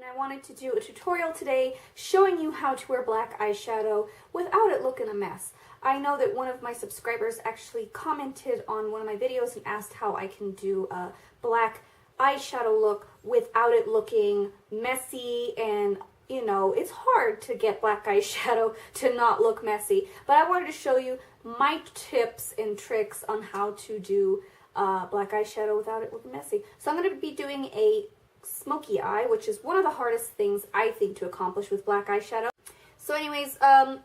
I wanted to do a tutorial today showing you how to wear black eyeshadow without it looking a mess. I know that one of my subscribers actually commented on one of my videos and asked how I can do a black eyeshadow look without it looking messy, and you know, it's hard to get black eyeshadow to not look messy, but I wanted to show you my tips and tricks on how to do black eyeshadow without it looking messy. So I'm going to be doing a smoky eye, which is one of the hardest things I think to accomplish with black eyeshadow. So anyways, I'll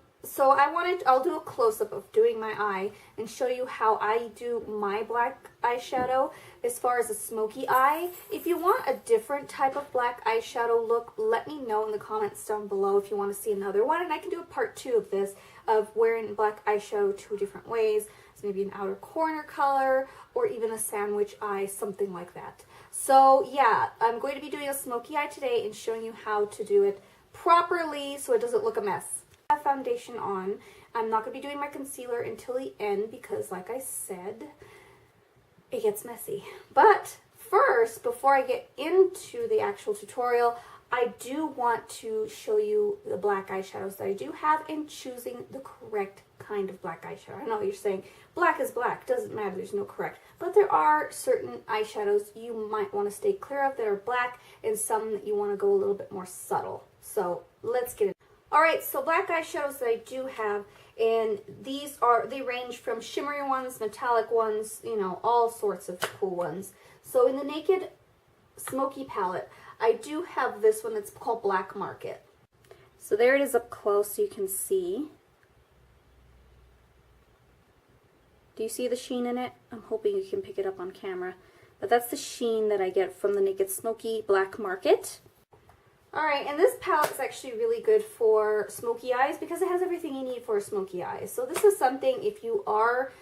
do a close-up of doing my eye and show you how I do my black eyeshadow as far as a smoky eye. If you want a different type of black eyeshadow look, let me know in the comments down below if you want to see another one, and I can do a part 2 of this, of wearing black eyeshadow 2 different ways. So maybe an outer corner color or even a sandwich eye, something like that. So yeah, I'm going to be doing a smoky eye today and showing you how to do it properly so it doesn't look a mess. I have foundation on. I'm not going to be doing my concealer until the end because, like I said, it gets messy. But first, before I get into the actual tutorial, I do want to show you the black eyeshadows that I do have and choosing the correct kind of black eyeshadow. I know you're saying black is black, doesn't matter, there's no correct. But there are certain eyeshadows you might want to stay clear of that are black, and some that you want to go a little bit more subtle. So let's get it. Alright, so black eyeshadows that I do have, and they range from shimmery ones, metallic ones, you know, all sorts of cool ones. So in the Naked Smoky palette, I do have this one that's called Black Market. So there it is up close so you can see. Do you see the sheen in it? I'm hoping you can pick it up on camera. But that's the sheen that I get from the Naked Smoky Black Market. Alright, and this palette is actually really good for smoky eyes because it has everything you need for a smoky eye. So this is something, if you are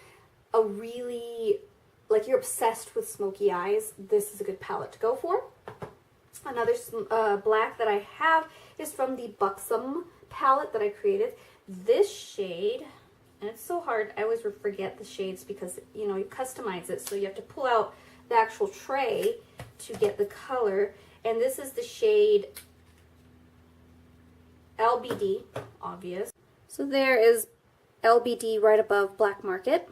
you're obsessed with smoky eyes, this is a good palette to go for. Another black that I have is from the Buxom palette that I created. This shade, and it's so hard, I always forget the shades because, you know, you customize it, so you have to pull out the actual tray to get the color. And this is the shade LBD, obvious. So there is LBD right above Black Market.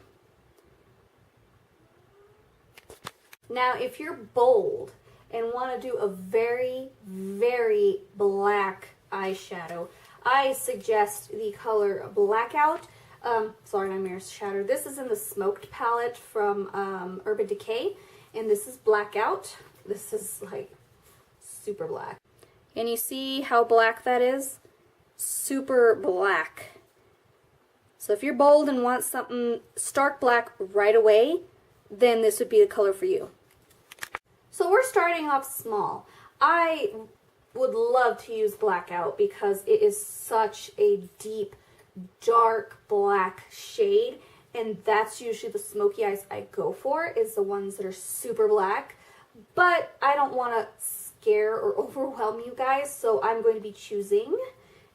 Now, if you're bold and want to do a very, very black eyeshadow, I suggest the color Blackout. Sorry, my mirror's shattered. This is in the Smoked palette from Urban Decay, and this is Blackout. This is like super black. And you see how black that is? Super black. So if you're bold and want something stark black right away, then this would be the color for you. So we're starting off small. I would love to use Blackout because it is such a deep, dark black shade, and that's usually the smoky eyes I go for, is the ones that are super black. But I don't want to scare or overwhelm you guys, so I'm going to be choosing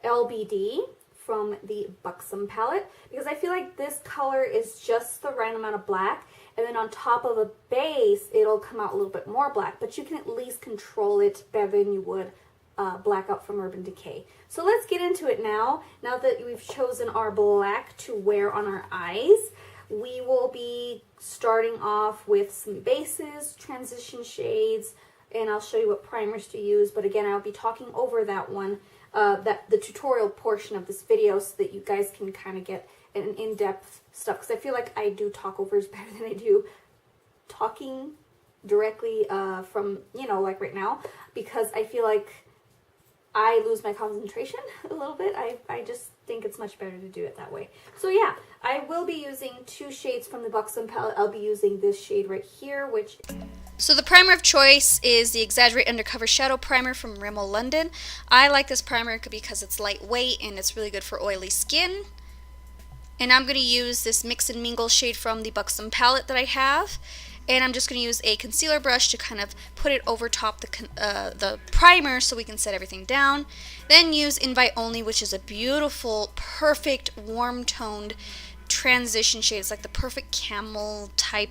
LBD from the Buxom palette because I feel like this color is just the right amount of black, and then on top of a base it'll come out a little bit more black, but you can at least control it better than you would Blackout from Urban Decay. So let's get into it now. Now that we've chosen our black to wear on our eyes, we will be starting off with some bases, transition shades, and I'll show you what primers to use. But again, I'll be talking over that one, the tutorial portion of this video, so that you guys can kind of get an in-depth stuff. Because I feel like I do talkovers better than I do talking directly from, you know, like right now. Because I feel like I lose my concentration a little bit. I just think it's much better to do it that way. So yeah, I will be using 2 shades from the Buxom palette. I'll be using this shade right here, which... So the primer of choice is the Exaggerate Undercover Shadow Primer from Rimmel London. I like this primer because it's lightweight and it's really good for oily skin. And I'm going to use this Mix and Mingle shade from the Buxom palette that I have. And I'm just going to use a concealer brush to kind of put it over top the primer so we can set everything down. Then use Invite Only, which is a beautiful, perfect, warm-toned transition shade. It's like the perfect camel type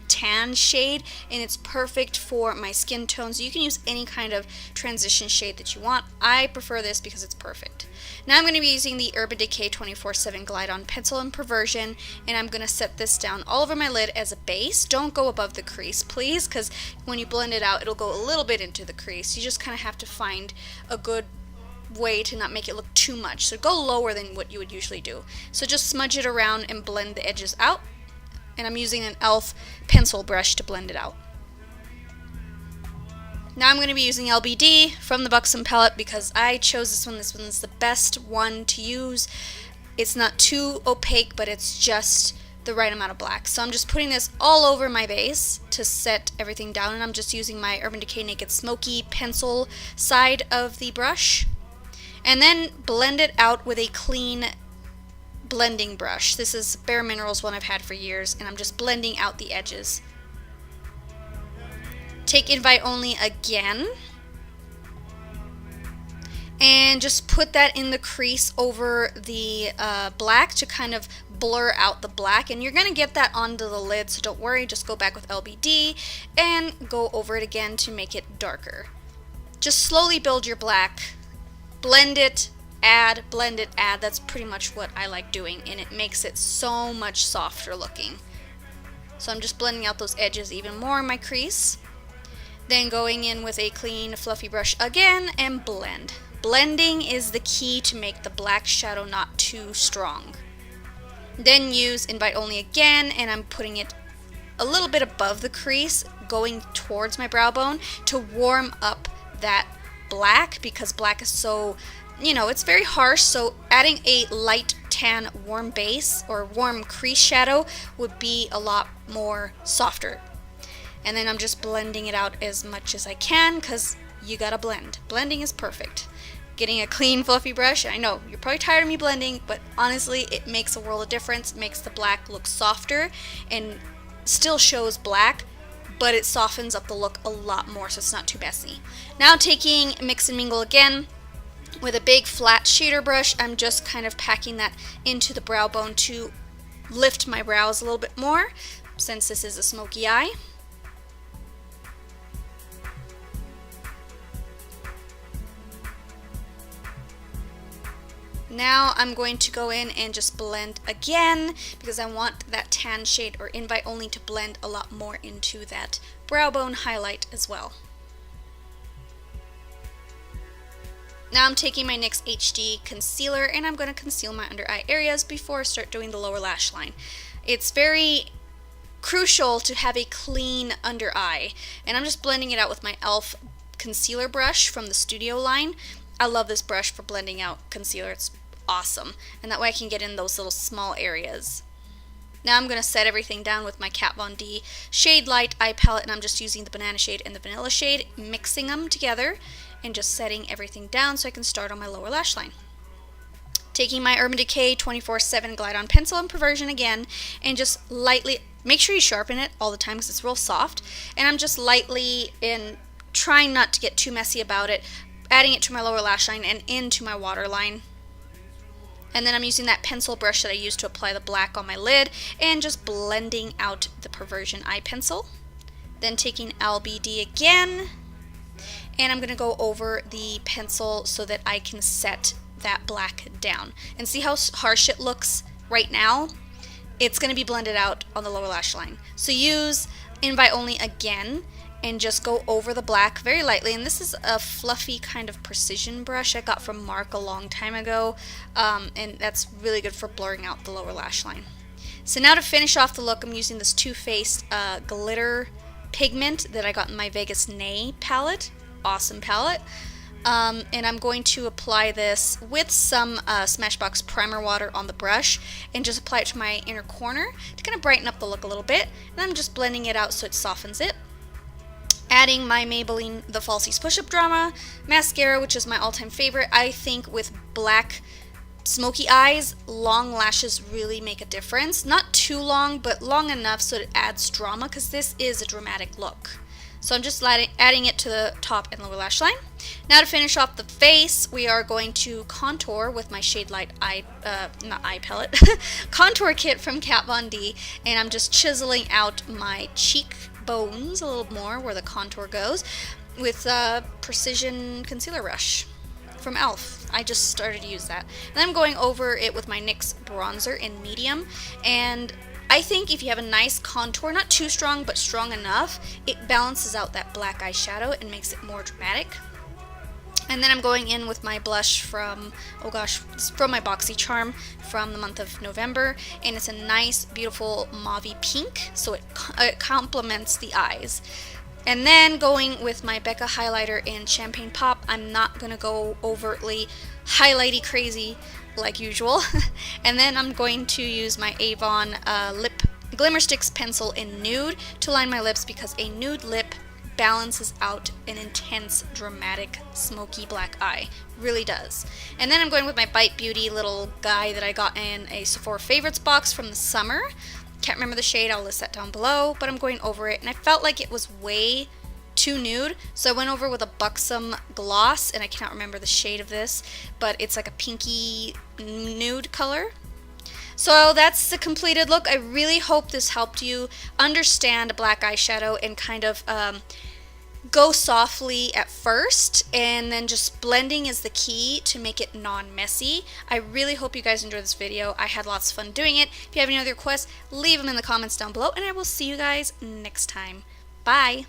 tan shade, and it's perfect for my skin tone. So you can use any kind of transition shade that you want. I prefer this because it's perfect. Now I'm going to be using the Urban Decay 24/7 Glide On Pencil in Perversion, and I'm going to set this down all over my lid as a base. Don't go above the crease, please, because when you blend it out, it'll go a little bit into the crease. You just kind of have to find a good way to not make it look too much. So go lower than what you would usually do. So just smudge it around and blend the edges out. And I'm using an e.l.f. pencil brush to blend it out. Now I'm going to be using LBD from the Buxom palette because I chose this one. This one's the best one to use. It's not too opaque, but it's just the right amount of black. So I'm just putting this all over my base to set everything down, and I'm just using my Urban Decay Naked Smoky pencil side of the brush. And then blend it out with a clean blending brush. This is Bare Minerals one I've had for years, and I'm just blending out the edges. Take Invite Only again, and just put that in the crease over the black to kind of blur out the black, and you're going to get that onto the lid, so don't worry, just go back with LBD and go over it again to make it darker. Just slowly build your black. Blend it, add, blend it, add. That's pretty much what I like doing, and it makes it so much softer looking. So I'm just blending out those edges even more in my crease. Then going in with a clean fluffy brush again and blend. Blending is the key to make the black shadow not too strong. Then use Invite Only again, and I'm putting it a little bit above the crease, going towards my brow bone to warm up that black, because black is so, it's very harsh, so adding a light tan warm base or warm crease shadow would be a lot more softer. And then I'm just blending it out as much as I can, because you gotta blend. Blending is perfect. Getting a clean fluffy brush. I know you're probably tired of me blending, but honestly it makes a world of difference. It makes the black look softer and still shows black, but it softens up the look a lot more, so it's not too messy. Now taking Mix and Mingle again with a big flat shader brush, I'm just kind of packing that into the brow bone to lift my brows a little bit more, since this is a smoky eye. Now I'm going to go in and just blend again, because I want that tan shade or Invite Only to blend a lot more into that brow bone highlight as well. Now I'm taking my NYX HD concealer, and I'm going to conceal my under eye areas before I start doing the lower lash line. It's very crucial to have a clean under eye, and I'm just blending it out with my e.l.f. concealer brush from the Studio line. I love this brush for blending out concealer. It's awesome, and that way I can get in those little small areas. Now I'm going to set everything down with my Kat Von D Shade Light eye palette, and I'm just using the banana shade and the vanilla shade, mixing them together and just setting everything down so I can start on my lower lash line. Taking my Urban Decay 24/7 Glide On Pencil in Perversion again, and just lightly, make sure you sharpen it all the time because it's real soft, and I'm just lightly, and trying not to get too messy about it, adding it to my lower lash line and into my waterline. And then I'm using that pencil brush that I used to apply the black on my lid and just blending out the Perversion eye pencil. Then taking LBD again, and I'm going to go over the pencil so that I can set that black down. And see how harsh it looks right now? It's going to be blended out on the lower lash line. So use Invite Only again, and just go over the black very lightly. And this is a fluffy kind of precision brush I got from Mark a long time ago, and that's really good for blurring out the lower lash line. So now to finish off the look, I'm using this Too Faced Glitter Pigment that I got in my Vegas Nay palette. Awesome palette. And I'm going to apply this with some Smashbox primer water on the brush, and just apply it to my inner corner to kind of brighten up the look a little bit. And I'm just blending it out so it softens it. Adding my Maybelline The Falsies Push-Up Drama mascara, which is my all-time favorite. I think with black smoky eyes, long lashes really make a difference. Not too long, but long enough so it adds drama, because this is a dramatic look. So I'm just adding it to the top and lower lash line. Now to finish off the face, we are going to contour with my Shade Light not eye palette, contour kit from Kat Von D, and I'm just chiseling out my cheekbones a little more where the contour goes with Precision Concealer Brush from e.l.f. I just started to use that. And then I'm going over it with my NYX bronzer in medium, and I think if you have a nice contour, not too strong, but strong enough, it balances out that black eyeshadow and makes it more dramatic. And then I'm going in with my blush from, oh gosh, it's from my Boxycharm from the month of November, and it's a nice, beautiful mauvey pink, so it complements the eyes. And then going with my Becca highlighter in Champagne Pop. I'm not going to go overtly highlighty crazy like usual. And then I'm going to use my Avon Lip Glimmer Sticks pencil in Nude to line my lips, because a nude lip balances out an intense, dramatic, smoky black eye. Really does. And then I'm going with my Bite Beauty little guy that I got in a Sephora Favorites box from the summer. Can't remember the shade, I'll list that down below, but I'm going over it, and I felt like it was way too nude, so I went over with a Buxom gloss, and I cannot remember the shade of this, but it's like a pinky nude color. So that's the completed look. I really hope this helped you understand black eyeshadow and kind of go softly at first, and then just blending is the key to make it non-messy. I really hope you guys enjoyed this video. I had lots of fun doing it. If you have any other requests, leave them in the comments down below, and I will see you guys next time. Bye!